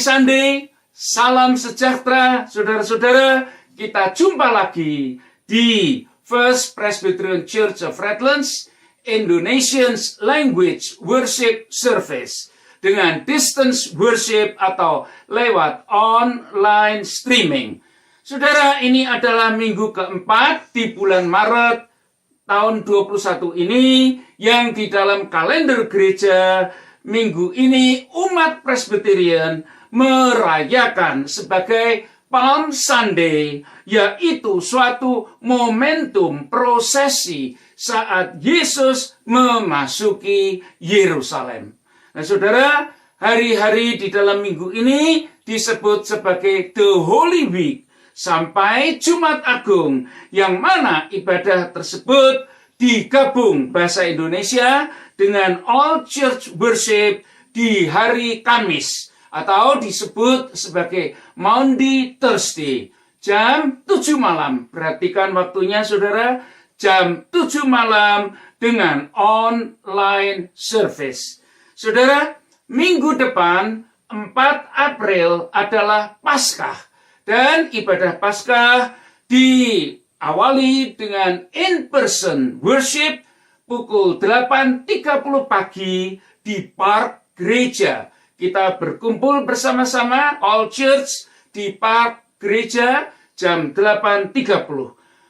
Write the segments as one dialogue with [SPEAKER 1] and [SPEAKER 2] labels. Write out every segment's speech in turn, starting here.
[SPEAKER 1] Sunday, salam sejahtera saudara-saudara. Kita jumpa lagi di First Presbyterian Church of Redlands Indonesian's Language Worship Service dengan distance worship atau lewat online streaming. Saudara, ini adalah minggu keempat di bulan Maret tahun 21 ini yang di dalam kalender gereja minggu ini umat Presbyterian merayakan sebagai Palm Sunday, yaitu suatu momentum prosesi saat Yesus memasuki Yerusalem. Nah, saudara, hari-hari di dalam minggu ini disebut sebagai The Holy Week sampai Jumat Agung, yang mana ibadah tersebut digabung bahasa Indonesia dengan All Church Worship di hari Kamis, atau disebut sebagai Maundy Thursday, jam 7 malam. Perhatikan waktunya saudara, jam 7 malam dengan online service. Saudara, minggu depan 4 April adalah Paskah, dan ibadah Paskah diawali dengan in-person worship pukul 8.30 pagi di park gereja. Kita berkumpul bersama-sama all church di park gereja jam 8.30.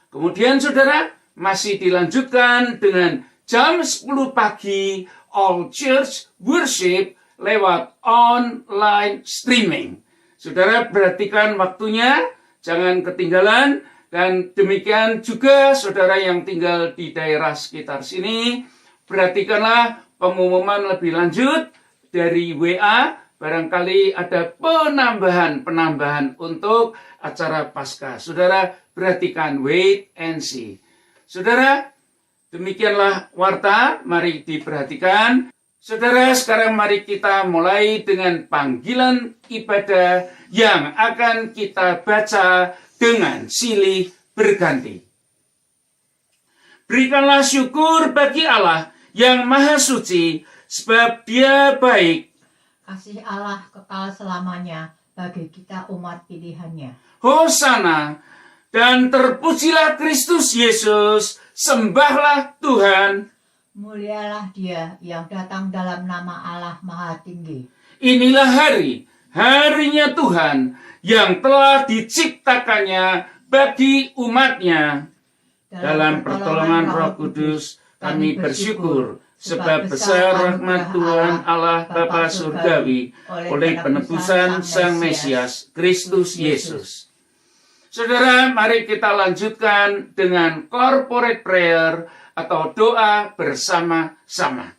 [SPEAKER 1] Kemudian saudara, masih dilanjutkan dengan jam 10 pagi all church worship lewat online streaming. Saudara, perhatikan waktunya, jangan ketinggalan. Dan demikian juga saudara yang tinggal di daerah sekitar sini, perhatikanlah pengumuman lebih lanjut dari WA, barangkali ada penambahan untuk acara Paskah. Saudara, perhatikan, wait and see. Saudara, demikianlah warta, mari diperhatikan. Saudara, sekarang mari kita mulai dengan panggilan ibadah yang akan kita baca dengan silih berganti. Berikanlah syukur bagi Allah yang Maha Suci, sebab Dia baik.
[SPEAKER 2] Kasih Allah kekal selamanya bagi kita umat pilihannya.
[SPEAKER 1] Hosana, dan terpujilah Kristus Yesus, sembahlah Tuhan.
[SPEAKER 2] Mulialah Dia yang datang dalam nama Allah Maha Tinggi.
[SPEAKER 1] Inilah harinya Tuhan yang telah diciptakannya bagi umatnya. Dalam pertolongan Roh Kudus kami bersyukur, sebab besar rahmat Tuhan Allah Bapa Surgawi oleh penebusan Sang Mesias, Kristus Yesus. Saudara, mari kita lanjutkan dengan corporate prayer atau doa bersama-sama.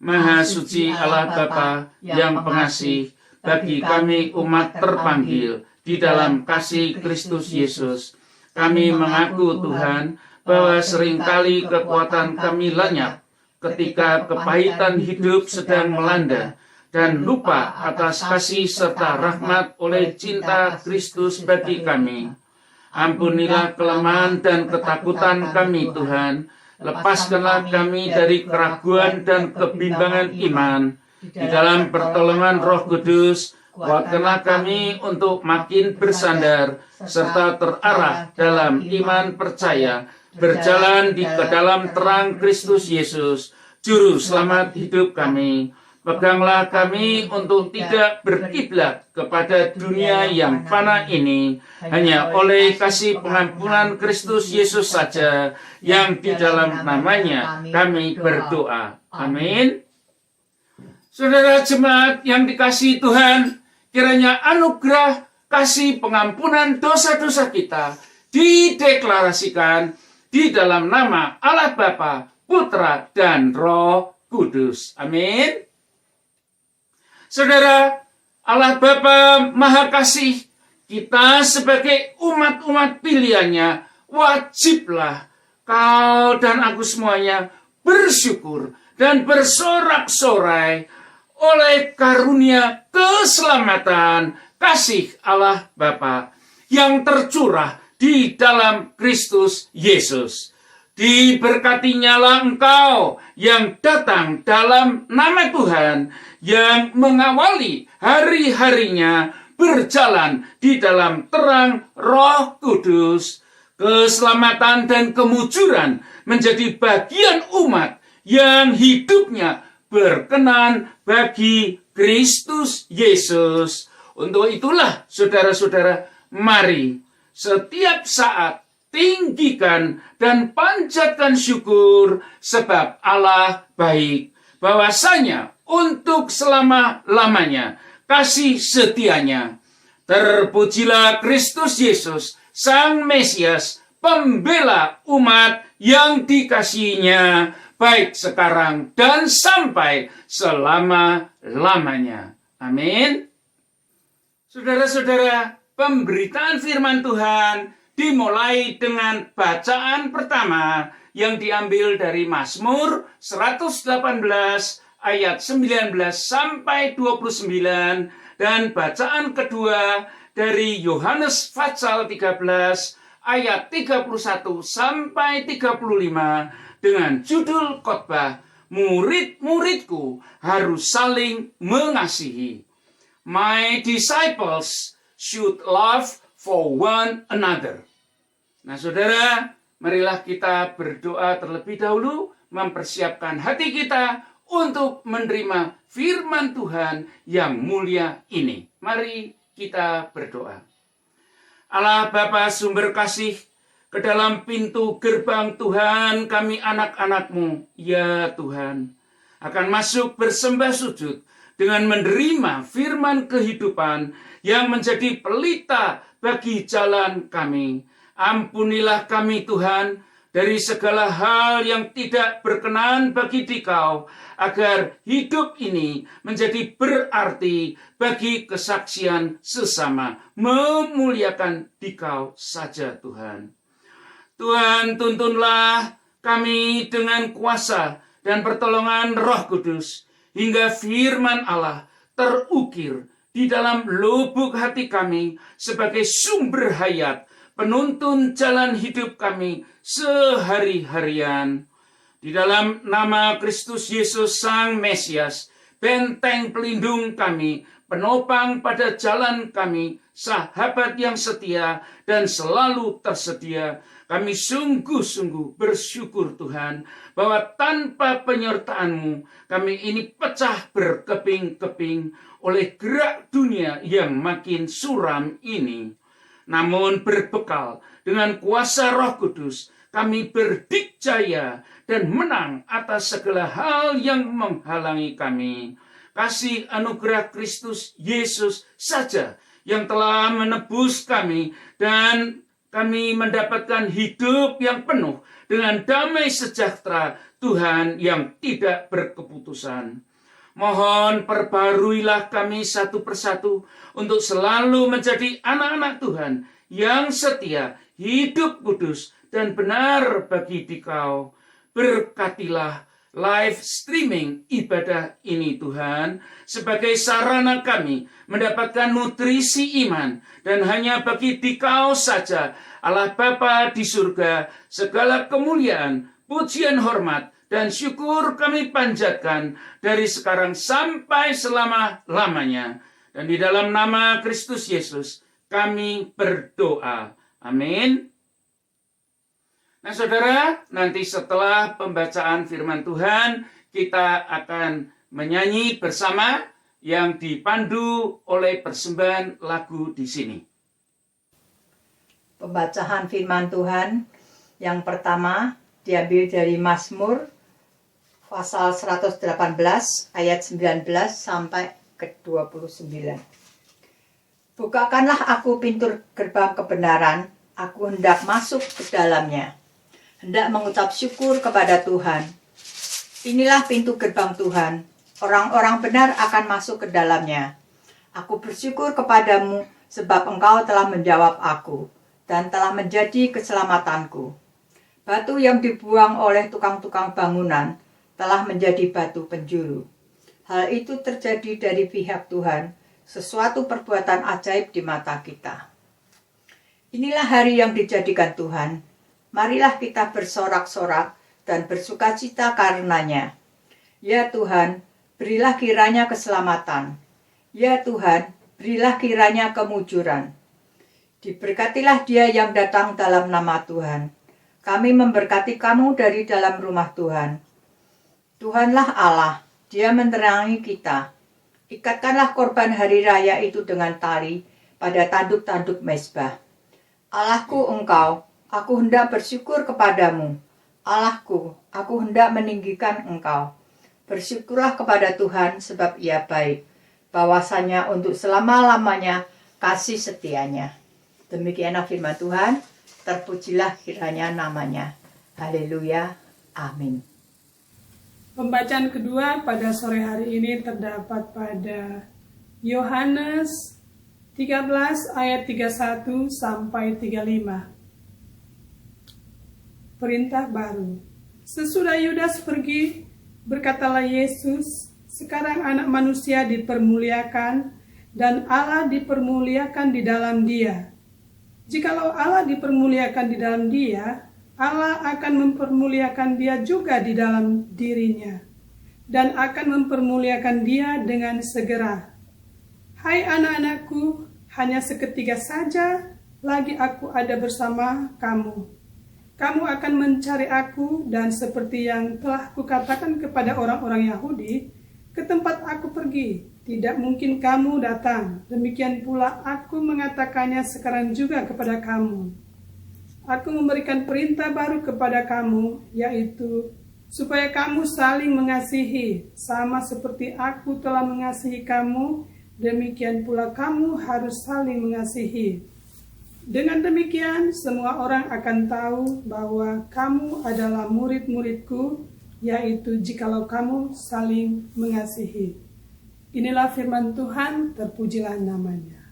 [SPEAKER 1] Maha suci Allah Bapa yang pengasih, bagi kami umat terpanggil di dalam kasih Kristus Yesus, kami mengaku Tuhan bahwa seringkali kekuatan kami lenyap ketika kepahitan hidup sedang melanda dan lupa atas kasih serta rahmat oleh cinta Kristus bagi kami. Ampunilah kelemahan dan ketakutan kami Tuhan. Lepaskanlah kami dari keraguan dan kebimbangan iman. Di dalam pertolongan Roh Kudus, kuatkanlah kami untuk makin bersandar serta terarah dalam iman percaya, berjalan di dalam terang Kristus Yesus, Juru Selamat hidup kami. Peganglah kami untuk tidak berkiblat kepada dunia yang fana ini, hanya oleh kasih pengampunan Kristus Yesus saja, yang di dalam namanya kami berdoa. Amin. Saudara jemaat yang dikasihi Tuhan, kiranya anugerah kasih pengampunan dosa-dosa kita dideklarasikan di dalam nama Allah Bapa, Putra, dan Roh Kudus. Amin. Saudara, Allah Bapa Maha Kasih, kita sebagai umat-umat pilihannya, wajiblah kau dan aku semuanya bersyukur dan bersorak-sorai oleh karunia keselamatan kasih Allah Bapa yang tercurah di dalam Kristus Yesus. Diberkatinyalah engkau yang datang dalam nama Tuhan, yang mengawali hari-harinya berjalan di dalam terang Roh Kudus. Keselamatan dan kemujuran menjadi bagian umat yang hidupnya berkenan bagi Kristus Yesus. Untuk itulah, saudara-saudara, mari setiap saat tinggikan dan panjatkan syukur, sebab Allah baik. Bahwasanya untuk selama-lamanya kasih setianya. Terpujilah Kristus Yesus, Sang Mesias, pembela umat yang dikasihinya, baik sekarang dan sampai selama-lamanya. Amin. Saudara-saudara, pemberitaan firman Tuhan dimulai dengan bacaan pertama yang diambil dari Mazmur 118 ayat 19 sampai 29, dan bacaan kedua dari Yohanes pasal 13 ayat 31 sampai 35 dengan judul khotbah Murid-muridku harus saling mengasihi. My disciples should love for one another. Nah, saudara, marilah kita berdoa terlebih dahulu, mempersiapkan hati kita untuk menerima firman Tuhan yang mulia ini. Mari kita berdoa. Allah Bapa sumber kasih, ke dalam pintu gerbang Tuhan kami anak-anak-Mu, ya Tuhan, akan masuk bersembah sujud dengan menerima firman kehidupan yang menjadi pelita bagi jalan kami. Ampunilah kami Tuhan dari segala hal yang tidak berkenan bagi Dikau, agar hidup ini menjadi berarti bagi kesaksian sesama, memuliakan Dikau saja Tuhan. Tuhan, tuntunlah kami dengan kuasa dan pertolongan Roh Kudus, hingga firman Allah terukir di dalam lubuk hati kami sebagai sumber hayat, penuntun jalan hidup kami sehari-harian. Di dalam nama Kristus Yesus Sang Mesias, benteng pelindung kami, penopang pada jalan kami, sahabat yang setia dan selalu tersedia, kami sungguh-sungguh bersyukur Tuhan, bahwa tanpa penyertaan-Mu, kami ini pecah berkeping-keping oleh gerak dunia yang makin suram ini. Namun berbekal dengan kuasa Roh Kudus, kami berdikjaya dan menang atas segala hal yang menghalangi kami. Kasih anugerah Kristus Yesus saja yang telah menebus kami, dan kami mendapatkan hidup yang penuh dengan damai sejahtera Tuhan yang tidak berkeputusan. Mohon perbaharuilah kami satu persatu untuk selalu menjadi anak-anak Tuhan yang setia, hidup kudus, dan benar bagi Dikau. Berkatilah live streaming ibadah ini Tuhan, sebagai sarana kami mendapatkan nutrisi iman, dan hanya bagi Dikau saja, Allah Bapa di surga, segala kemuliaan, pujian, hormat, dan syukur kami panjatkan dari sekarang sampai selama-lamanya. Dan di dalam nama Kristus Yesus kami berdoa. Amin. Nah saudara, nanti setelah pembacaan firman Tuhan, kita akan menyanyi bersama yang dipandu oleh persembahan lagu di sini.
[SPEAKER 2] Pembacaan firman Tuhan yang pertama diambil dari Mazmur pasal 118 ayat 19 sampai ke 29. Bukakanlah aku pintu gerbang kebenaran, aku hendak masuk ke dalamnya, hendak mengucap syukur kepada Tuhan. Inilah pintu gerbang Tuhan, orang-orang benar akan masuk ke dalamnya. Aku bersyukur kepadamu sebab engkau telah menjawab aku dan telah menjadi keselamatanku. Batu yang dibuang oleh tukang-tukang bangunan telah menjadi batu penjuru. Hal itu terjadi dari pihak Tuhan, sesuatu perbuatan ajaib di mata kita. Inilah hari yang dijadikan Tuhan, marilah kita bersorak-sorak dan bersukacita karenanya. Ya Tuhan, berilah kiranya keselamatan. Ya Tuhan, berilah kiranya kemujuran. Diberkatilah dia yang datang dalam nama Tuhan. Kami memberkati kamu dari dalam rumah Tuhan. Tuhanlah Allah, Dia menerangi kita. Ikatkanlah korban hari raya itu dengan tali pada tanduk-tanduk mezbah. Allahku Engkau, aku hendak bersyukur kepadamu. Allahku, aku hendak meninggikan Engkau. Bersyukurlah kepada Tuhan sebab Ia baik. Bahwasanya untuk selama-lamanya kasih setianya. Demikianlah firman Tuhan. Terpujilah kiranya namanya. Haleluya. Amin.
[SPEAKER 3] Pembacaan kedua pada sore hari ini terdapat pada Yohanes 13 ayat 31 sampai 35. Perintah baru. Sesudah Yudas pergi, berkatalah Yesus, sekarang anak manusia dipermuliakan dan Allah dipermuliakan di dalam dia. Jikalau Allah dipermuliakan di dalam dia, Allah akan mempermuliakan dia juga di dalam dirinya, dan akan mempermuliakan dia dengan segera. Hai anak-anakku, hanya seketika saja lagi aku ada bersama kamu. Kamu akan mencari aku, dan seperti yang telah kukatakan kepada orang-orang Yahudi, ke tempat aku pergi, tidak mungkin kamu datang. Demikian pula aku mengatakannya sekarang juga kepada kamu. Aku memberikan perintah baru kepada kamu, yaitu supaya kamu saling mengasihi, sama seperti aku telah mengasihi kamu, demikian pula kamu harus saling mengasihi. Dengan demikian, semua orang akan tahu bahwa kamu adalah murid-muridku, yaitu jikalau kamu saling mengasihi. Inilah firman Tuhan, terpujilah namanya.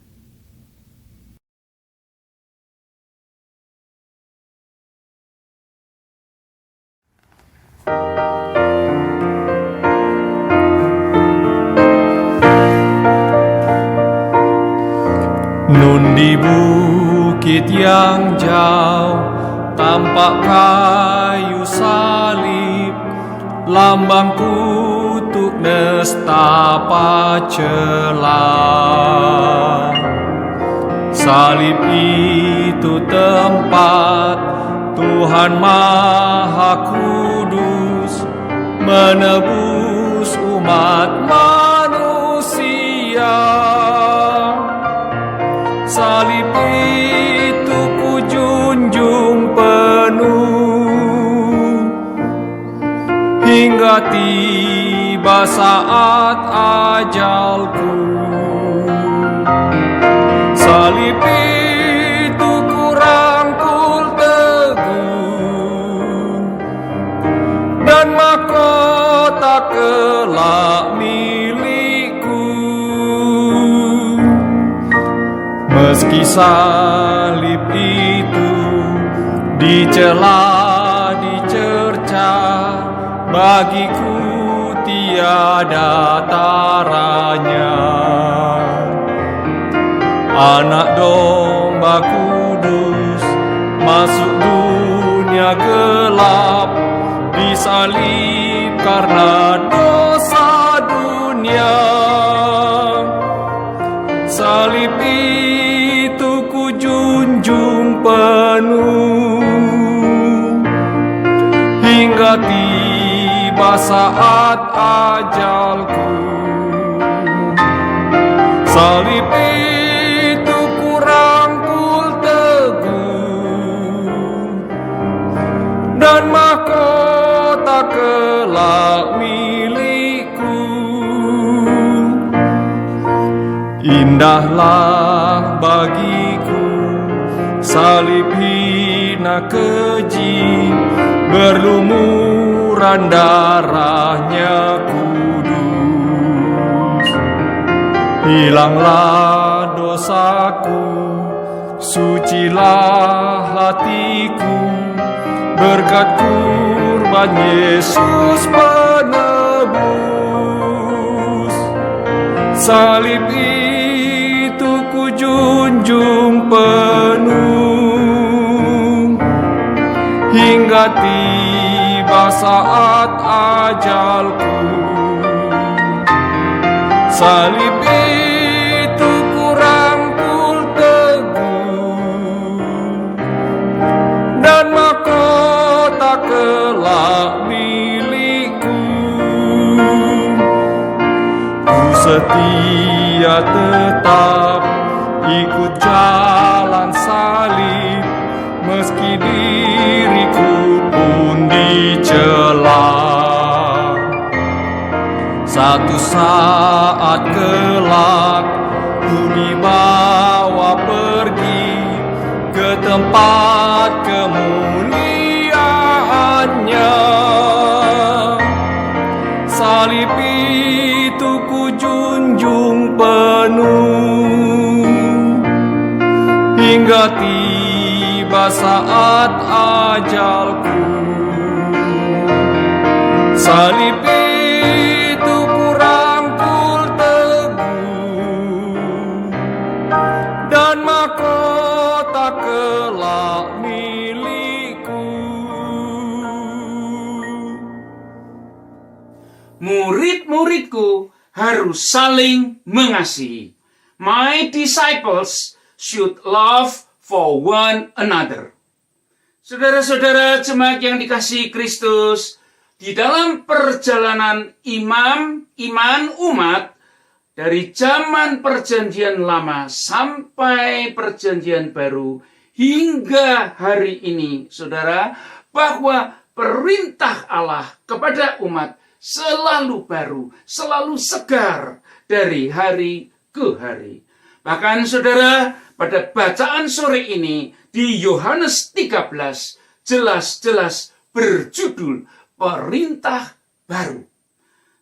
[SPEAKER 4] Nun di bukit yang jauh tampak kayu salib, lambang kutuk nestapa celah. Salib itu tempat Tuhan Maha Kudus menebus umat manusia. Salib itu kujunjung penuh hingga tiba saat ajalku. Salib itu kurangkul teguh dan mahkota kelak milikku. Meski salib itu dicela, dicerca, bagiku tiada taranya. Anak domba kudus masuk dunia gelap, disalib karena dosa dunia. Salib itu kujunjung penuh hingga tiba saat ajalku. Salib itu kurangkul teguh dan mahkota kelak milikku. Indahlah bagiku salib hina keji, berlumuran darahnya kudus. Hilanglah dosaku, sucilah hatiku, berkat kurban Yesus penebus. Salib itu kujunjung penuh hingga tiba saat ajalku. Salib itu kurangkul teguh, dan mahkota kelak milikku. Ku setia tetap ikut jalan salib, meski diriku pun dicela. Satu saat kelak ku dibawa pergi ke tempat kemuliaannya. Salib itu ku junjung penuh hingga tiba saat ajalku. Salib itu ku rangkul teguh, dan mahkota kelak milikku.
[SPEAKER 1] Murid-muridku harus saling mengasihi. My disciples should love for one another. Saudara-saudara jemaat yang dikasihi Kristus, di dalam perjalanan iman umat dari zaman perjanjian lama sampai perjanjian baru hingga hari ini, saudara, bahwa perintah Allah kepada umat selalu baru, selalu segar dari hari ke hari. Bahkan saudara, pada bacaan sore ini di Yohanes 13 jelas-jelas berjudul perintah baru.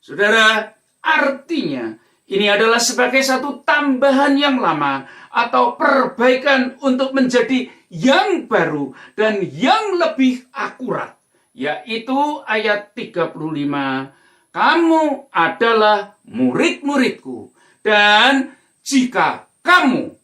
[SPEAKER 1] Saudara, artinya ini adalah sebagai satu tambahan yang lama atau perbaikan untuk menjadi yang baru dan yang lebih akurat, yaitu ayat 35. Kamu adalah murid-muridku, dan jika kamu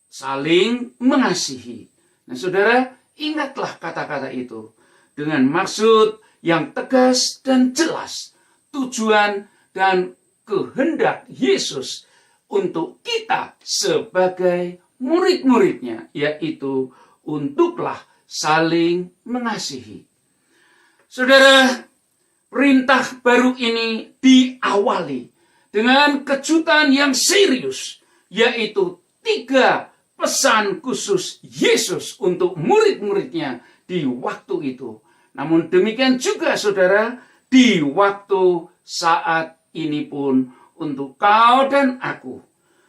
[SPEAKER 1] saling mengasihi. Nah, saudara, ingatlah kata-kata itu dengan maksud yang tegas dan jelas, tujuan dan kehendak Yesus untuk kita sebagai murid-muridnya, yaitu untuklah saling mengasihi. Saudara, perintah baru ini diawali dengan kejutan yang serius, yaitu 3 pesan khusus Yesus untuk murid-muridnya di waktu itu. Namun demikian juga saudara, di waktu saat ini pun untuk kau dan aku.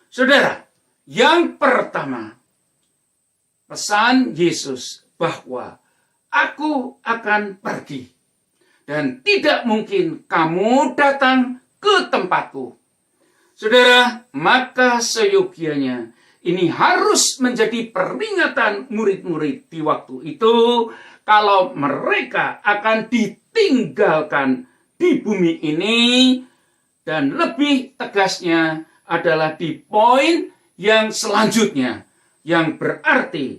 [SPEAKER 1] Saudara, yang pertama, pesan Yesus bahwa aku akan pergi dan tidak mungkin kamu datang ke tempatku. Saudara, maka seyogianya ini harus menjadi peringatan murid-murid di waktu itu kalau mereka akan ditinggalkan di bumi ini, dan lebih tegasnya adalah di poin yang selanjutnya, yang berarti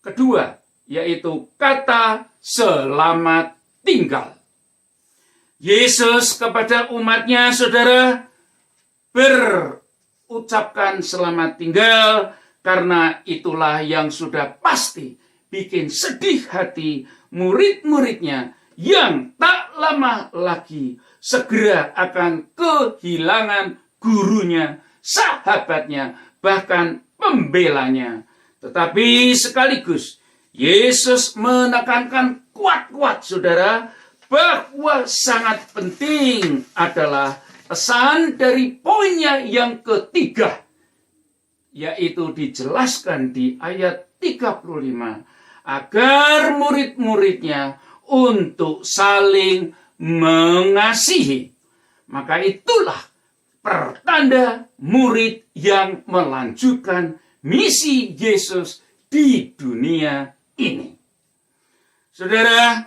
[SPEAKER 1] kedua, yaitu kata selamat tinggal. Yesus kepada umatnya, saudara, berucapkan selamat tinggal karena itulah yang sudah pasti bikin sedih hati murid-muridnya yang tak lama lagi segera akan kehilangan gurunya, sahabatnya, bahkan pembelanya. Tetapi sekaligus Yesus menekankan kuat-kuat, saudara, bahwa sangat penting adalah pesan dari poinnya yang ketiga, yaitu dijelaskan di ayat 35, agar murid-muridnya untuk saling mengasihi. Maka itulah pertanda murid yang melanjutkan misi Yesus di dunia ini. Saudara,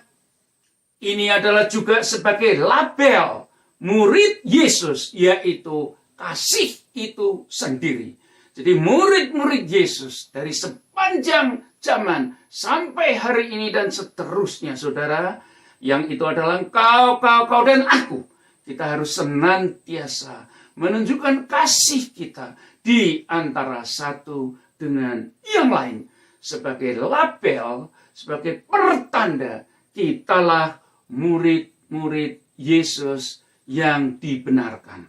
[SPEAKER 1] ini adalah juga sebagai label murid Yesus, yaitu kasih itu sendiri. Jadi murid-murid Yesus dari sepanjang zaman sampai hari ini dan seterusnya, saudara. Yang itu adalah engkau, kau dan aku. Kita harus senantiasa menunjukkan kasih kita di antara satu dengan yang lain. Sebagai label, sebagai pertanda, kitalah murid-murid Yesus yang dibenarkan.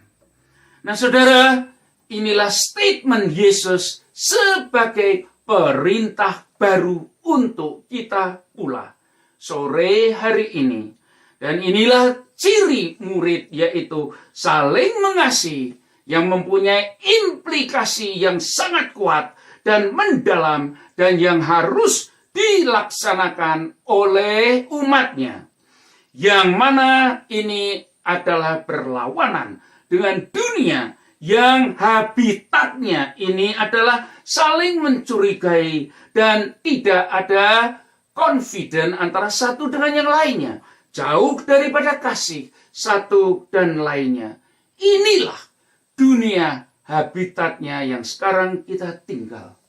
[SPEAKER 1] Nah, saudara, inilah statement Yesus sebagai perintah baru untuk kita pula sore hari ini. Dan inilah ciri murid, yaitu saling mengasihi yang mempunyai implikasi yang sangat kuat dan mendalam dan yang harus dilaksanakan oleh umatnya. Yang mana ini adalah berlawanan dengan dunia yang habitatnya ini adalah saling mencurigai dan tidak ada confident antara satu dengan yang lainnya. Jauh daripada kasih satu dan lainnya. Inilah dunia habitatnya yang sekarang kita tinggal.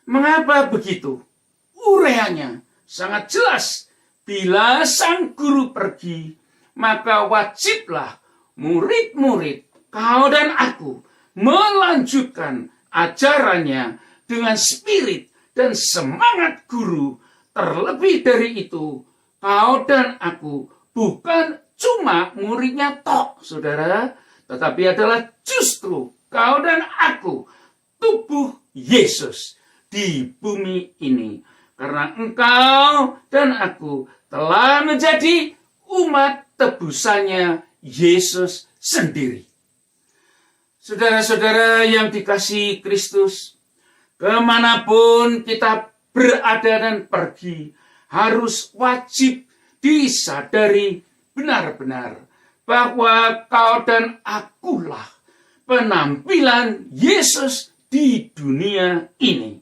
[SPEAKER 1] Mengapa begitu? Ureanya sangat jelas. Bila sang guru pergi, maka wajiblah murid-murid, kau dan aku, melanjutkan ajarannya dengan spirit dan semangat guru. Terlebih dari itu, kau dan aku bukan cuma muridnya tok, saudara, tetapi adalah justru kau dan aku, tubuh Yesus di bumi ini. Karena engkau dan aku telah menjadi umat tebusannya Yesus sendiri. Saudara-saudara yang dikasihi Kristus, kemanapun kita berada dan pergi, harus wajib disadari benar-benar bahwa kau dan akulah penampilan Yesus di dunia ini.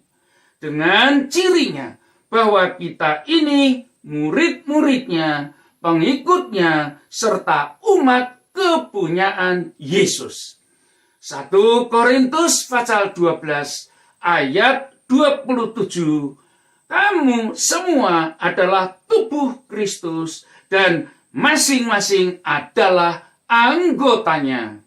[SPEAKER 1] Dengan cirinya bahwa kita ini murid-muridnya, pengikutnya, serta umat kepunyaan Yesus. 1 Korintus pasal 12 ayat 27, kamu semua adalah tubuh Kristus dan masing-masing adalah anggotanya.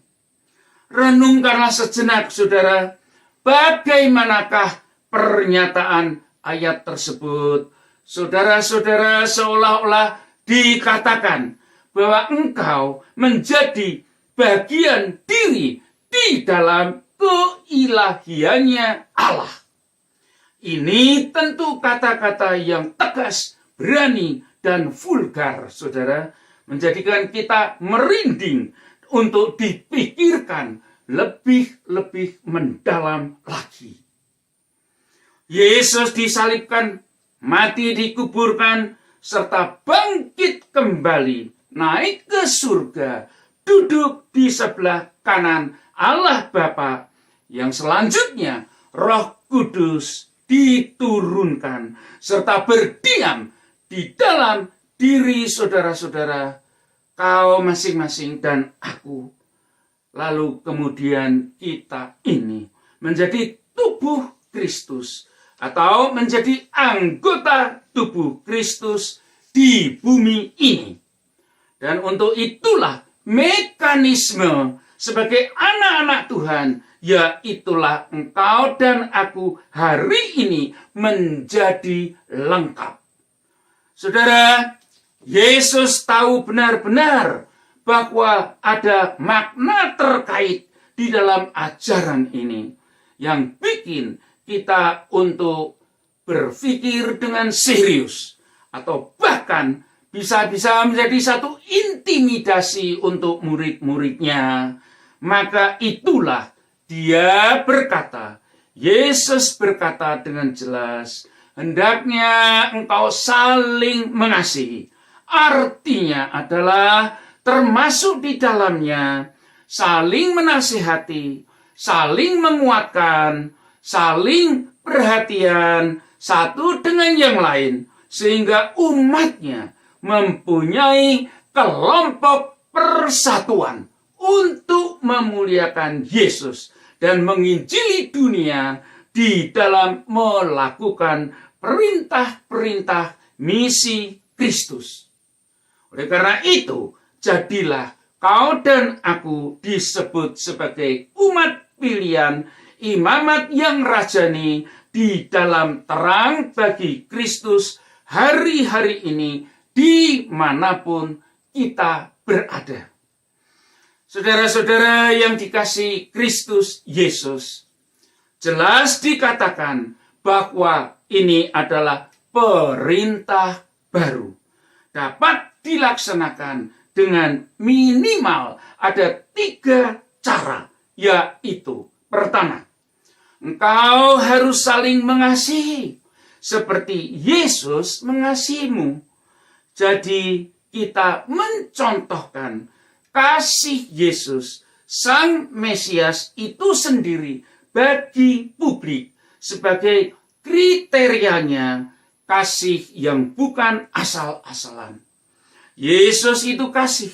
[SPEAKER 1] Renungkanlah sejenak, saudara, bagaimanakah pernyataan ayat tersebut. Saudara-saudara, seolah-olah dikatakan bahwa engkau menjadi bagian diri di dalam keilahiannya Allah. Ini tentu kata-kata yang tegas, berani, dan vulgar, saudara, menjadikan kita merinding untuk dipikirkan lebih mendalam lagi. Yesus disalibkan, mati dikuburkan, serta bangkit kembali, naik ke surga, duduk di sebelah kanan Allah Bapa, yang selanjutnya Roh Kudus diturunkan, serta berdiam di dalam diri saudara-saudara, kau masing-masing dan aku. Lalu kemudian kita ini menjadi tubuh Kristus, atau menjadi anggota tubuh Kristus di bumi ini. Dan untuk itulah mekanisme sebagai anak-anak Tuhan, yaitulah engkau dan aku hari ini menjadi lengkap. Saudara, Yesus tahu benar-benar bahwa ada makna terkait di dalam ajaran ini yang bikin kita untuk berpikir dengan serius, atau bahkan bisa menjadi satu intimidasi untuk murid-muridnya. Maka itulah dia berkata, Yesus berkata dengan jelas, hendaknya engkau saling mengasihi. Artinya adalah termasuk di dalamnya saling menasihati, saling menguatkan, saling perhatian satu dengan yang lain, sehingga umatnya mempunyai kelompok persatuan untuk memuliakan Yesus dan menginjili dunia di dalam melakukan perintah-perintah misi Kristus. Oleh karena itu, jadilah kau dan aku disebut sebagai umat pilihan, imamat yang rajani di dalam terang bagi Kristus hari-hari ini dimanapun kita berada. Saudara-saudara yang dikasihi Kristus Yesus, jelas dikatakan bahwa ini adalah perintah baru. Dapat dilaksanakan dengan minimal ada 3 cara, yaitu pertama, engkau harus saling mengasihi seperti Yesus mengasihimu. Jadi kita mencontohkan kasih Yesus, Sang Mesias itu sendiri bagi publik sebagai kriterianya kasih yang bukan asal-asalan. Yesus itu kasih,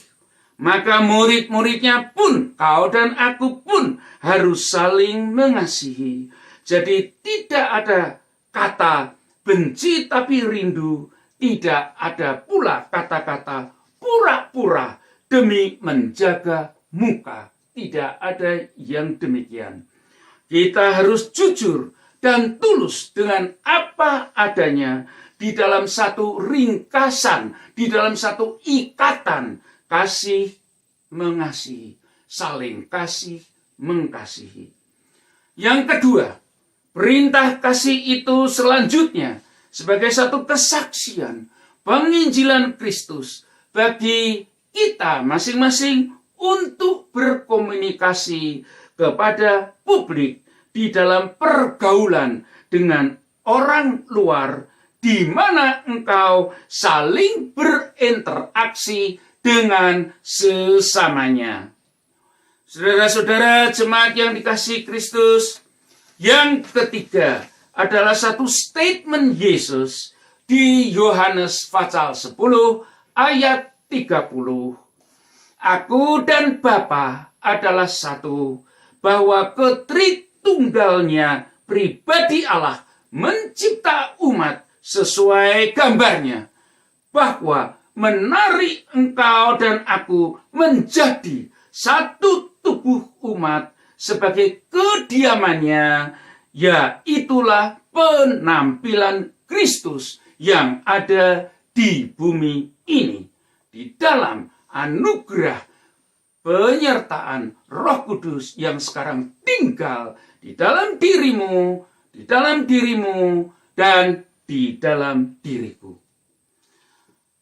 [SPEAKER 1] maka murid-muridnya pun, kau dan aku pun harus saling mengasihi. Jadi tidak ada kata benci tapi rindu, tidak ada pula kata-kata pura-pura demi menjaga muka. Tidak ada yang demikian. Kita harus jujur dan tulus dengan apa adanya di dalam satu ringkasan, di dalam satu ikatan kasih mengasihi, saling kasih mengasihi. Yang kedua, perintah kasih itu selanjutnya sebagai satu kesaksian penginjilan Kristus bagi kita masing-masing untuk berkomunikasi kepada publik di dalam pergaulan dengan orang luar, di mana engkau saling berinteraksi dengan sesamanya. Saudara-saudara jemaat yang dikasihi Kristus, yang ketiga adalah satu statement Yesus di Yohanes pasal 10 ayat 30. Aku dan Bapa adalah satu, bahwa ketritunggalnya pribadi Allah mencipta umat sesuai gambarnya, bahwa menarik engkau dan aku menjadi satu tubuh umat sebagai kediamannya, yaitulah penampilan Kristus yang ada di bumi ini, di dalam anugerah penyertaan Roh Kudus yang sekarang tinggal di dalam dirimu, dan di dalam diriku.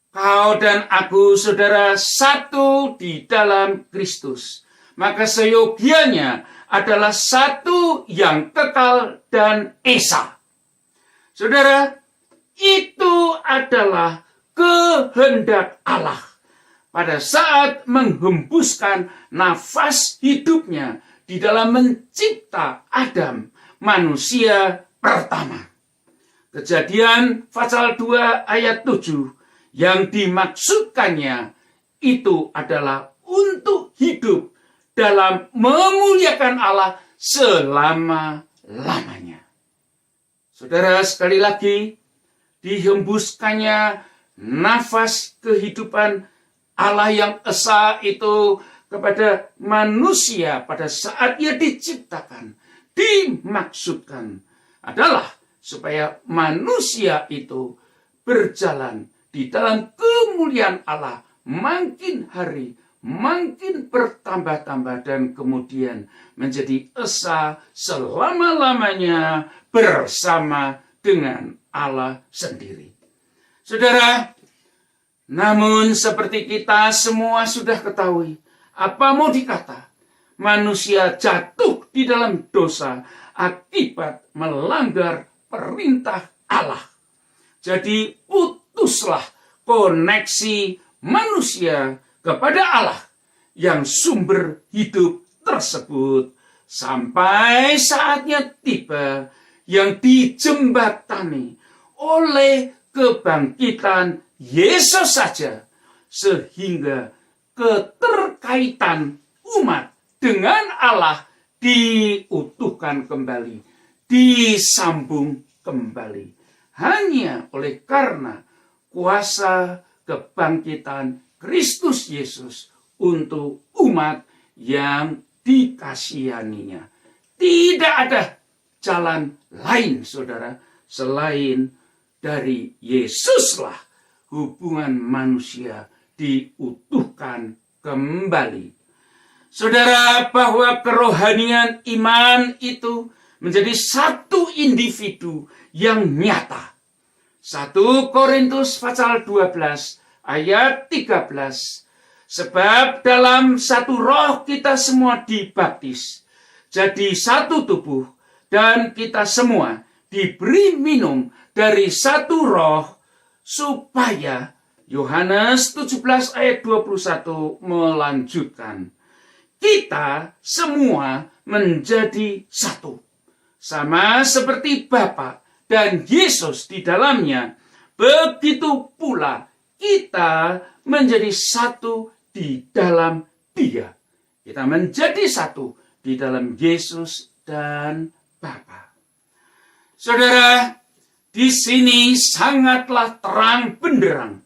[SPEAKER 1] Kau dan aku, saudara, satu di dalam Kristus. Maka seyogianya adalah satu yang kekal dan esa. Saudara, itu adalah kehendak Allah pada saat menghembuskan nafas hidupnya di dalam mencipta Adam, manusia pertama. Kejadian pasal 2 ayat 7 yang dimaksudkannya itu adalah untuk hidup dalam memuliakan Allah selama-lamanya. Saudara, sekali lagi, dihembuskannya nafas kehidupan Allah yang esa itu kepada manusia pada saat ia diciptakan, dimaksudkan adalah supaya manusia itu berjalan di dalam kemuliaan Allah makin hari, makin bertambah-tambah dan kemudian menjadi esa selama-lamanya bersama dengan Allah sendiri. Saudara, namun seperti kita semua sudah ketahui, apa mau dikata, manusia jatuh di dalam dosa akibat melanggar perintah Allah. Jadi putuslah koneksi manusia kepada Allah yang sumber hidup tersebut sampai saatnya tiba yang dijembatani oleh kebangkitan Yesus saja, sehingga keterkaitan umat dengan Allah diutuhkan kembali, disambung kembali. Hanya oleh karena kuasa kebangkitan Kristus Yesus untuk umat yang dikasihaninya. Tidak ada jalan lain, saudara, selain dari Yesuslah hubungan manusia diutuhkan kembali. Saudara, bahwa kerohanian iman itu menjadi satu individu yang nyata. 1 Korintus pasal 12 ayat 13. Sebab dalam satu roh kita semua dibaptis, jadi satu tubuh, dan kita semua diberi minum dari satu roh, supaya Yohanes 17 ayat 21 melanjutkan. Kita semua menjadi satu. Sama seperti Bapa dan Yesus di dalamnya, begitu pula kita menjadi satu di dalam Dia. Kita menjadi satu di dalam Yesus dan Bapa. Saudara, di sini sangatlah terang benderang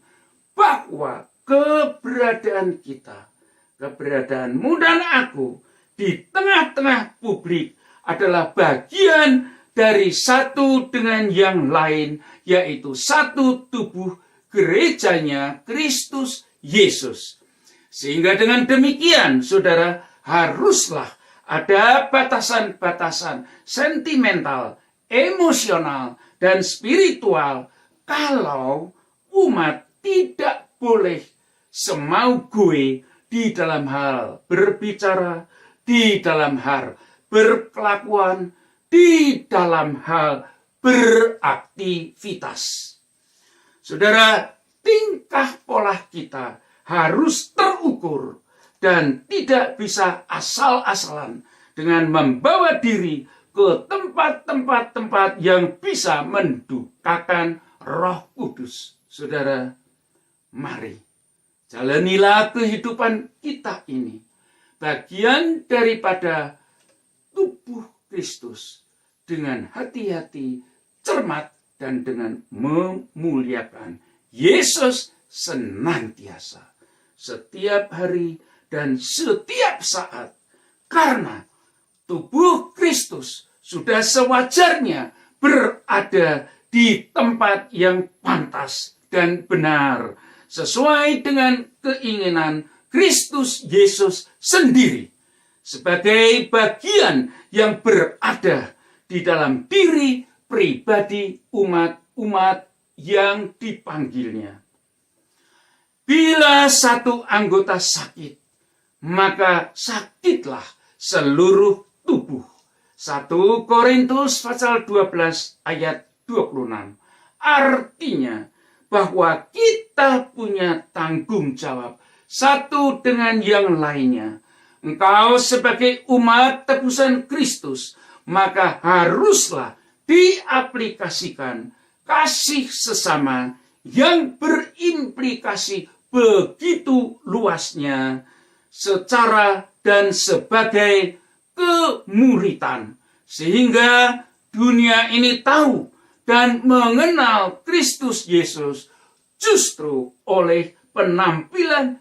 [SPEAKER 1] bahwa keberadaan kita, keberadaanmu dan aku di tengah-tengah publik adalah bagian dari satu dengan yang lain, yaitu satu tubuh gerejanya Kristus Yesus. Sehingga dengan demikian, saudara, haruslah ada batasan-batasan sentimental, emosional, dan spiritual kalau umat tidak boleh semau gue di dalam hal berbicara, di dalam hal berkelakuan, di dalam hal beraktivitas. Saudara, tingkah pola kita harus terukur dan tidak bisa asal-asalan dengan membawa diri ke tempat-tempat yang bisa mendukakan Roh Kudus. Saudara, mari jalanilah kehidupan kita ini, bagian daripada tubuh Kristus, dengan hati-hati, cermat, dan dengan memuliakan Yesus senantiasa, setiap hari dan setiap saat, karena tubuh Kristus sudah sewajarnya berada di tempat yang pantas dan benar, sesuai dengan keinginan Kristus Yesus sendiri, sebagai bagian yang berada di dalam diri pribadi umat-umat yang dipanggilnya. Bila satu anggota sakit, maka sakitlah seluruh tubuh. 1 Korintus pasal 12 ayat 26. Artinya bahwa kita punya tanggung jawab satu dengan yang lainnya. Engkau sebagai umat tebusan Kristus, maka haruslah diaplikasikan kasih sesama yang berimplikasi begitu luasnya secara dan sebagai kemuritan, sehingga dunia ini tahu dan mengenal Kristus Yesus justru oleh penampilan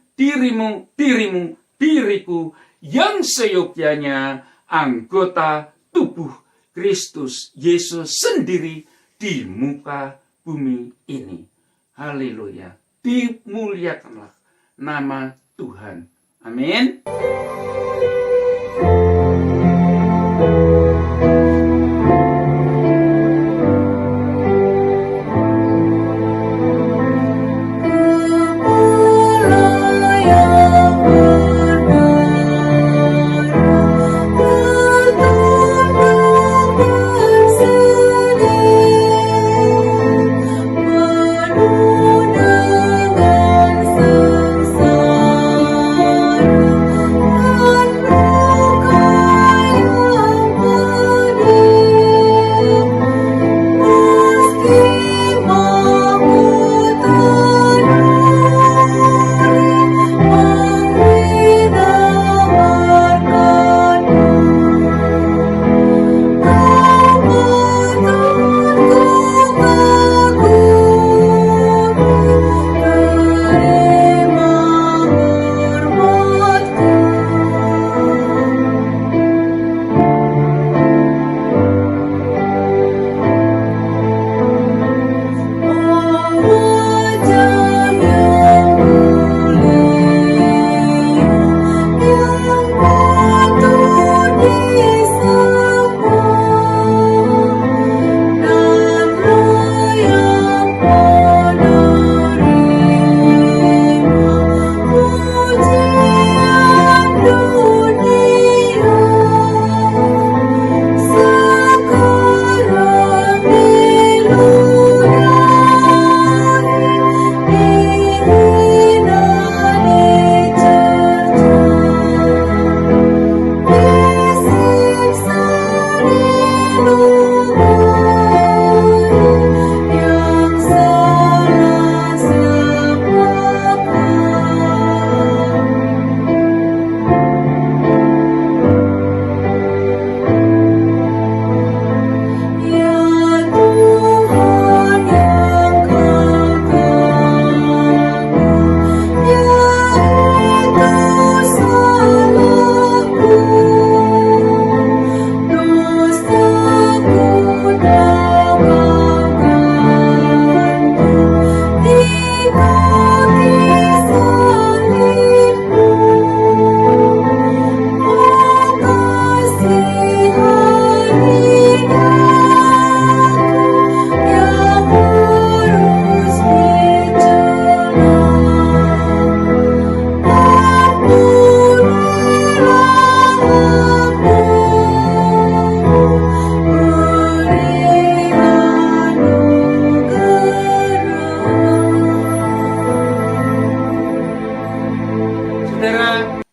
[SPEAKER 1] diriku yang seyogyanya anggota tubuh Kristus Yesus sendiri di muka bumi ini. Haleluya. Dimuliakanlah nama Tuhan. Amin.
[SPEAKER 5] Dengan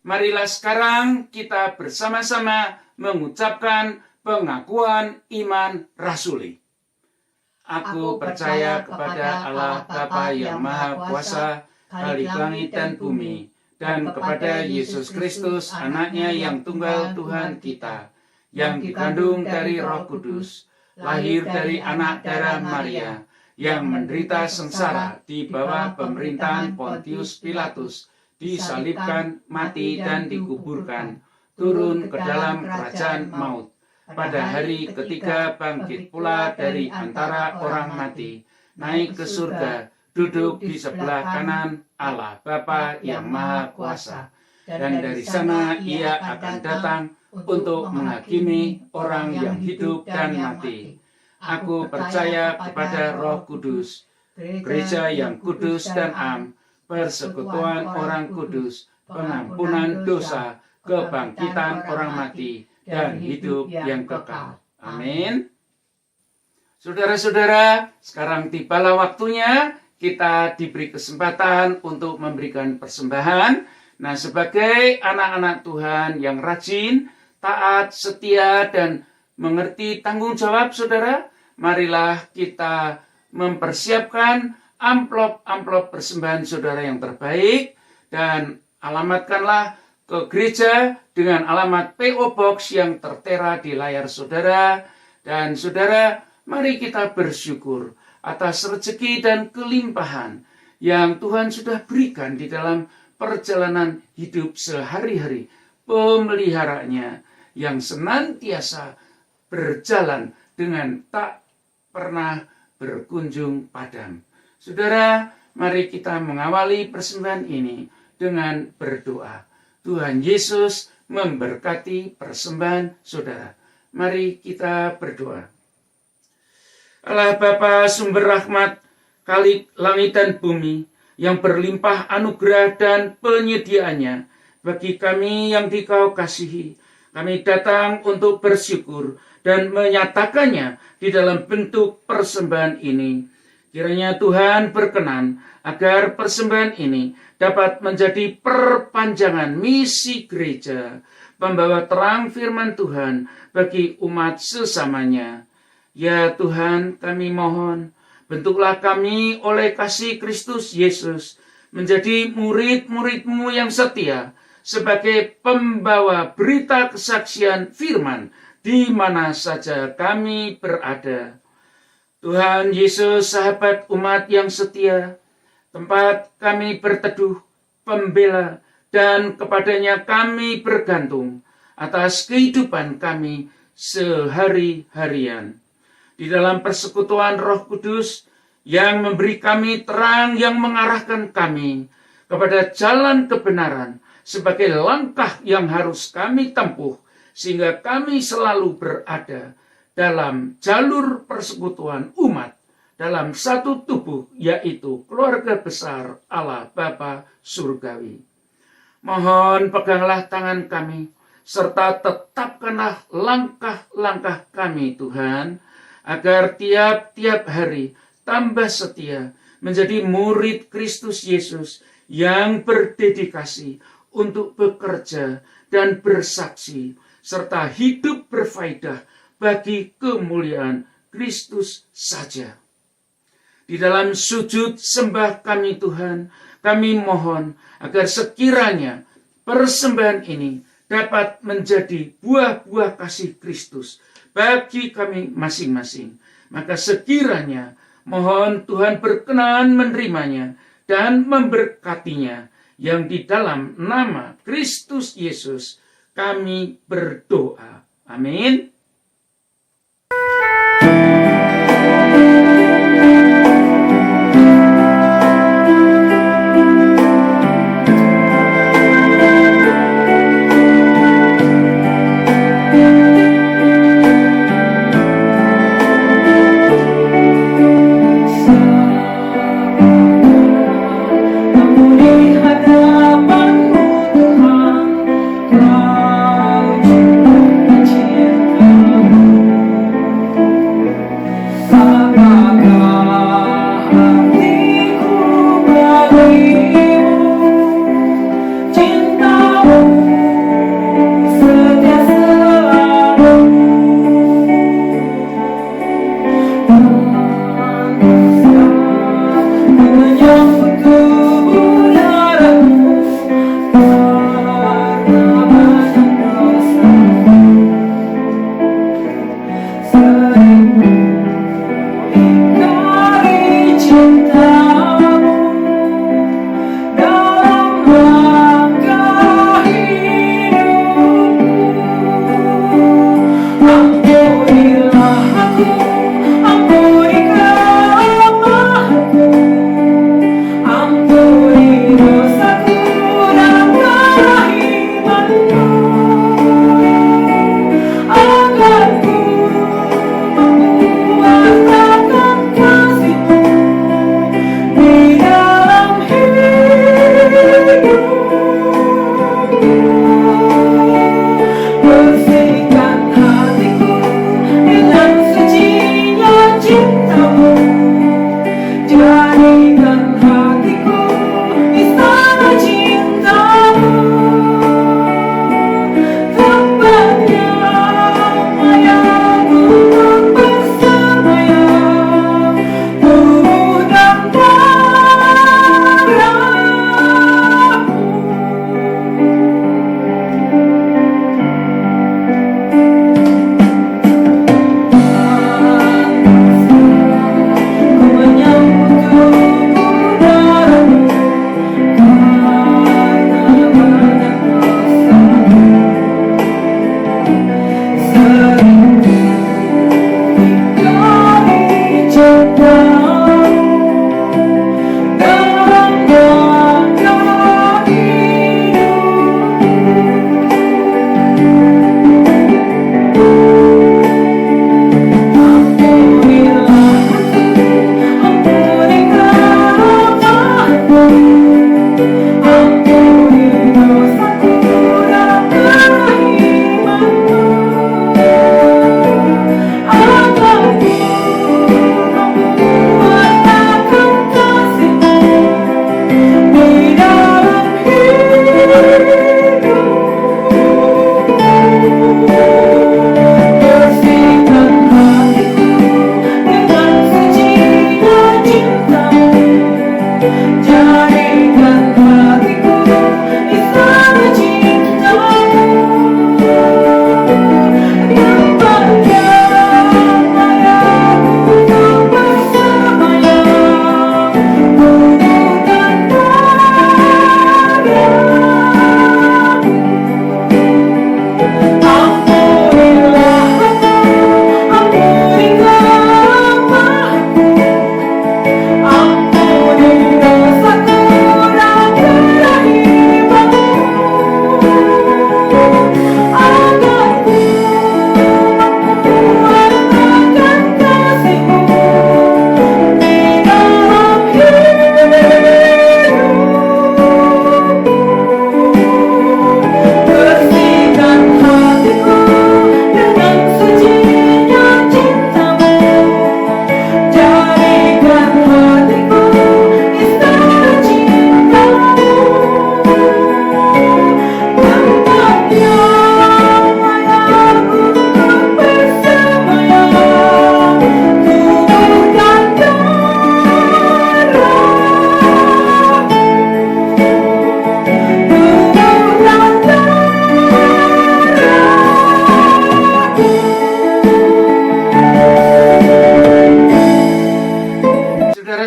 [SPEAKER 1] marilah sekarang kita bersama-sama mengucapkan pengakuan iman rasuli. Aku percaya kepada Allah Bapa yang Maha Kuasa, Khalik langit dan bumi, dan kepada Yesus Kristus, anaknya yang tunggal Tuhan kita, yang dikandung dari Roh Kudus, lahir dari anak darah Maria, yang menderita sengsara di bawah pemerintahan Pontius Pilatus, disalibkan, mati, dan dikuburkan, turun ke dalam kerajaan maut. Pada hari ketiga bangkit pula dari antara orang mati, naik ke surga, duduk di sebelah kanan Allah Bapa yang Maha Kuasa. Dan dari sana ia akan datang untuk menghakimi orang yang hidup dan mati. Aku percaya kepada Roh Kudus, gereja yang kudus dan am, persekutuan orang kudus, pengampunan dosa, kebangkitan orang mati, dan hidup yang kekal. Amin. Saudara-saudara, sekarang tibalah waktunya kita diberi kesempatan untuk memberikan persembahan. Nah, sebagai anak-anak Tuhan yang rajin, taat, setia, dan mengerti tanggung jawab saudara, marilah kita mempersiapkan amplop-amplop persembahan saudara yang terbaik, dan alamatkanlah ke gereja dengan alamat PO Box yang tertera di layar saudara. Dan saudara, mari kita bersyukur atas rezeki dan kelimpahan yang Tuhan sudah berikan di dalam perjalanan hidup sehari-hari, pemeliharaannya yang senantiasa berjalan dengan tak pernah berkunjung padam. Saudara, mari kita mengawali persembahan ini dengan berdoa. Tuhan Yesus memberkati persembahan saudara. Mari kita berdoa. Allah Bapa sumber rahmat, Khalik langit dan bumi, yang berlimpah anugerah dan penyediaannya bagi kami yang Dikau kasihi, kami datang untuk bersyukur dan menyatakannya di dalam bentuk persembahan ini. Kiranya Tuhan berkenan agar persembahan ini dapat menjadi perpanjangan misi gereja, pembawa terang firman Tuhan bagi umat sesamanya. Ya Tuhan, kami mohon, bentuklah kami oleh kasih Kristus Yesus menjadi murid-murid-Mu yang setia sebagai pembawa berita kesaksian firman di mana saja kami berada. Tuhan Yesus, sahabat umat yang setia, tempat kami berteduh, pembela, dan kepadanya kami bergantung atas kehidupan kami sehari-harian. Di dalam persekutuan Roh Kudus yang memberi kami terang yang mengarahkan kami kepada jalan kebenaran sebagai langkah yang harus kami tempuh, sehingga kami selalu berada dalam jalur persekutuan umat dalam satu tubuh, yaitu keluarga besar Allah Bapa Surgawi. Mohon peganglah tangan kami, serta tetapkanlah langkah-langkah kami Tuhan, agar tiap-tiap hari tambah setia menjadi murid Kristus Yesus yang berdedikasi untuk bekerja dan bersaksi, serta hidup berfaedah bagi kemuliaan Kristus saja. Di dalam sujud sembah kami Tuhan, kami mohon agar sekiranya persembahan ini dapat menjadi buah-buah kasih Kristus bagi kami masing-masing. Maka sekiranya mohon Tuhan berkenan menerimanya dan memberkatinya, yang di dalam nama Kristus Yesus kami berdoa. Amin.
[SPEAKER 5] Kau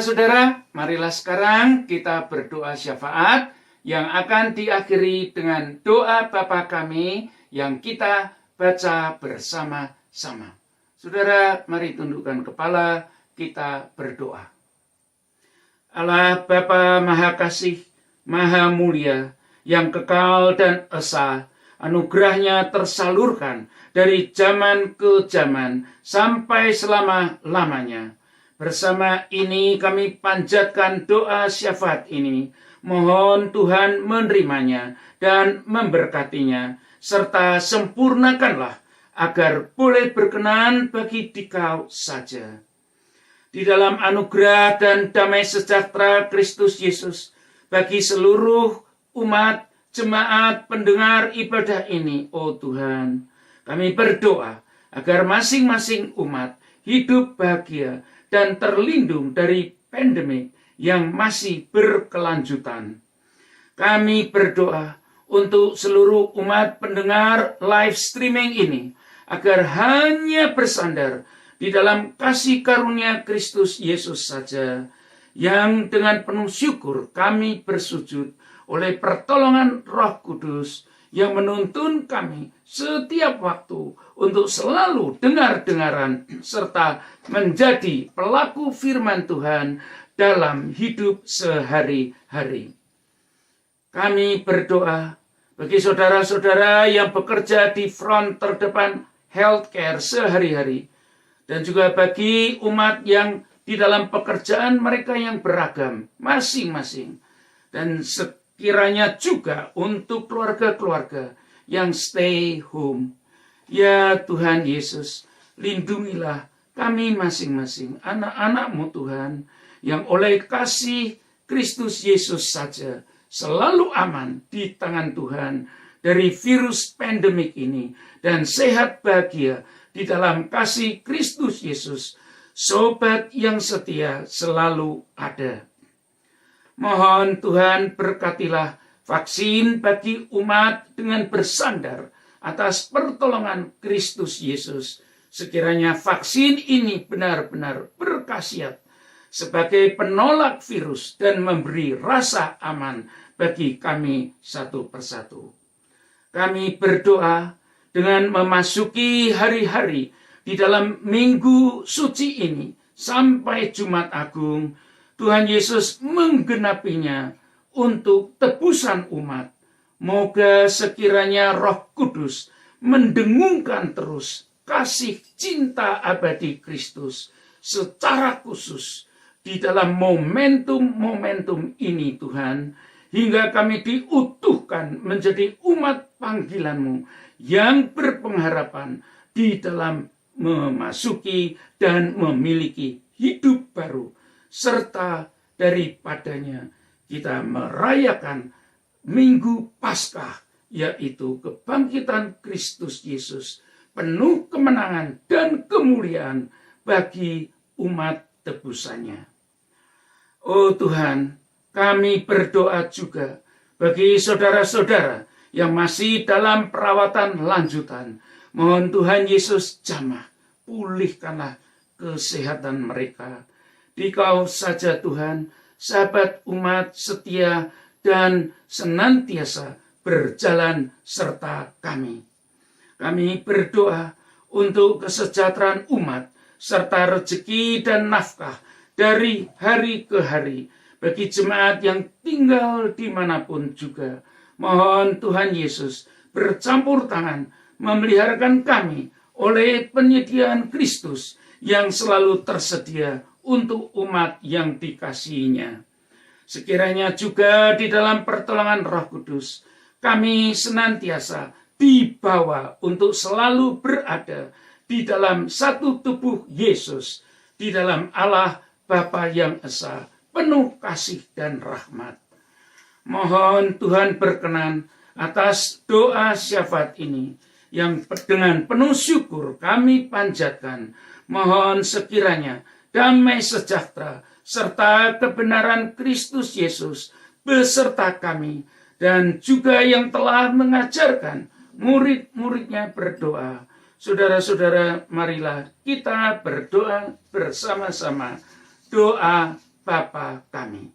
[SPEAKER 1] Saudara-saudara, marilah sekarang kita berdoa syafaat yang akan diakhiri dengan doa Bapa kami yang kita baca bersama-sama. Saudara, mari tundukkan kepala, kita berdoa. Allah Bapa Maha Kasih, Maha Mulia, yang kekal dan esa, anugerahnya tersalurkan dari zaman ke zaman sampai selama-lamanya. Bersama ini kami panjatkan doa syafaat ini. Mohon Tuhan menerimanya dan memberkatinya, serta sempurnakanlah agar boleh berkenan bagi Dikau saja. Di dalam anugerah dan damai sejahtera Kristus Yesus, bagi seluruh umat, jemaat, pendengar ibadah ini, oh Tuhan, kami berdoa agar masing-masing umat hidup bahagia dan terlindung dari pandemi yang masih berkelanjutan. Kami berdoa untuk seluruh umat pendengar live streaming ini, agar hanya bersandar di dalam kasih karunia Kristus Yesus saja, yang dengan penuh syukur kami bersujud oleh pertolongan Roh Kudus yang menuntun kami setiap waktu untuk selalu dengar-dengaran serta menjadi pelaku firman Tuhan dalam hidup sehari-hari. Kami berdoa bagi saudara-saudara yang bekerja di front terdepan healthcare sehari-hari, dan juga bagi umat yang di dalam pekerjaan mereka yang beragam masing-masing, dan sekiranya juga untuk keluarga-keluarga yang stay home. Ya Tuhan Yesus, lindungilah kami masing-masing, anak-anak-Mu Tuhan, yang oleh kasih Kristus Yesus saja selalu aman di tangan Tuhan dari virus pandemik ini, dan sehat bahagia di dalam kasih Kristus Yesus, sobat yang setia selalu ada. Mohon Tuhan berkatilah vaksin bagi umat dengan bersandar atas pertolongan Kristus Yesus. Sekiranya vaksin ini benar-benar berkhasiat sebagai penolak virus dan memberi rasa aman bagi kami satu persatu. Kami berdoa dengan memasuki hari-hari di dalam minggu suci ini sampai Jumat Agung, Tuhan Yesus menggenapinya untuk tebusan umat. Moga sekiranya Roh Kudus mendengungkan terus kasih cinta abadi Kristus secara khusus di dalam momentum-momentum ini, Tuhan, hingga kami diutuhkan menjadi umat panggilan-Mu yang berpengharapan di dalam memasuki dan memiliki hidup baru, serta daripadanya kita merayakan Minggu Paskah, yaitu kebangkitan Kristus Yesus, penuh kemenangan dan kemuliaan bagi umat tebusannya. Oh Tuhan, kami berdoa juga bagi saudara-saudara yang masih dalam perawatan lanjutan. Mohon Tuhan Yesus jamah, pulihkanlah kesehatan mereka. Dikau saja Tuhan, sahabat umat setia dan senantiasa berjalan serta kami. Kami berdoa untuk kesejahteraan umat, serta rezeki dan nafkah dari hari ke hari bagi jemaat yang tinggal dimanapun juga. Mohon Tuhan Yesus bercampur tangan memeliharakan kami oleh penyediaan Kristus yang selalu tersedia untuk umat yang dikasihinya. Sekiranya juga di dalam pertolongan Roh Kudus, kami senantiasa dibawa untuk selalu berada di dalam satu tubuh Yesus, di dalam Allah Bapa yang Esa, penuh kasih dan rahmat. Mohon Tuhan berkenan atas doa syafaat ini, yang dengan penuh syukur kami panjatkan. Mohon sekiranya damai sejahtera serta kebenaran Kristus Yesus beserta kami, dan juga yang telah mengajarkan murid-muridnya berdoa. Saudara-saudara, marilah kita berdoa bersama-sama. Doa Bapa kami.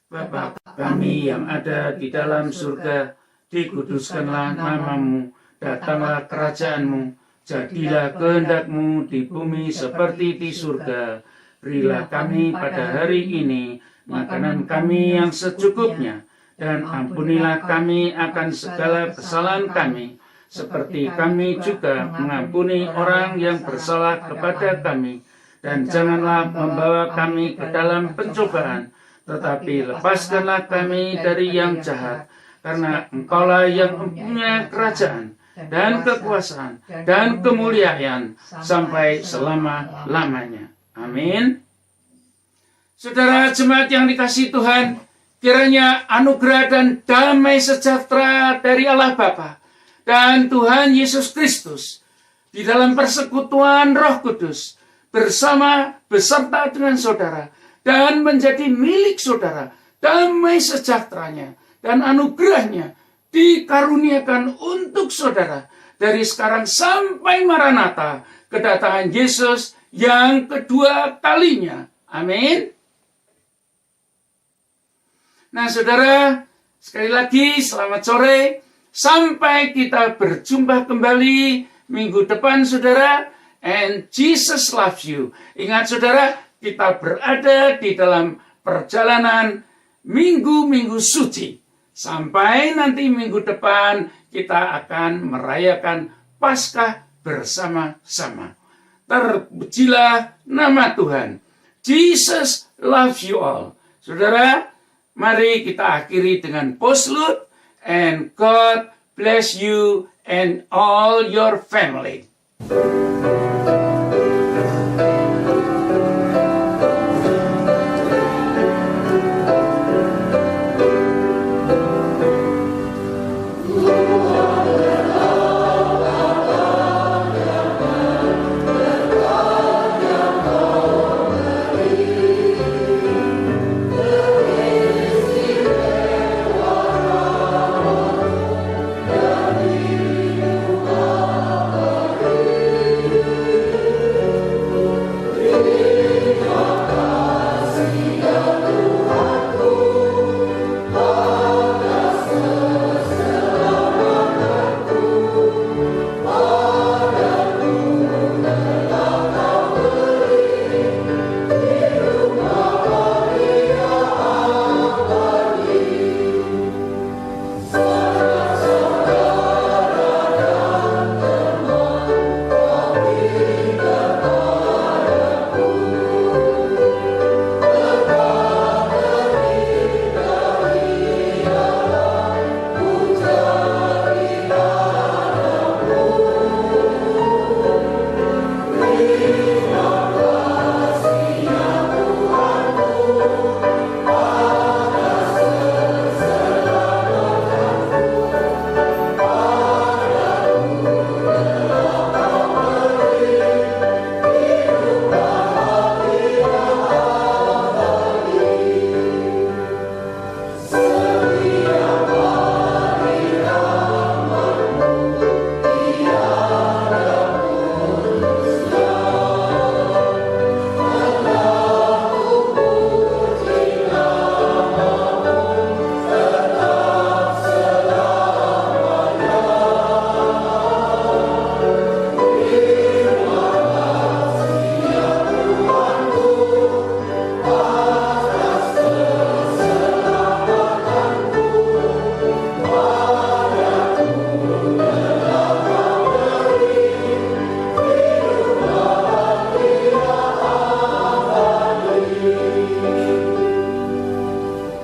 [SPEAKER 1] Bapa kami yang ada di dalam surga, dikuduskanlah namamu, datanglah kerajaanmu, jadilah kehendak-Mu di bumi seperti di surga. Berilah kami pada hari ini makanan kami yang secukupnya, dan ampunilah kami akan segala kesalahan kami, seperti kami juga mengampuni orang yang bersalah kepada kami. Dan janganlah membawa kami ke dalam pencobaan, tetapi lepaskanlah kami dari yang jahat, karena Engkaulah yang mempunyai kerajaan, dan kekuasaan, dan kemuliaan, sampai selama-lamanya. Amin. Saudara jemaat yang dikasihi Tuhan, kiranya anugerah dan damai sejahtera dari Allah Bapa dan Tuhan Yesus Kristus di dalam persekutuan Roh Kudus beserta dengan saudara dan menjadi milik saudara, damai sejahteranya dan anugerahnya dikaruniakan untuk saudara dari sekarang sampai Maranatha, kedatangan Yesus yang kedua kalinya. Amin. Nah saudara, sekali lagi selamat sore. Sampai kita berjumpa kembali minggu depan saudara. And Jesus loves you. Ingat saudara, kita berada di dalam perjalanan minggu-minggu suci. Sampai nanti minggu depan kita akan merayakan Paskah bersama-sama. Terpujilah nama Tuhan. Jesus loves you all. Saudara, mari kita akhiri dengan postlude. And God bless you and all your family.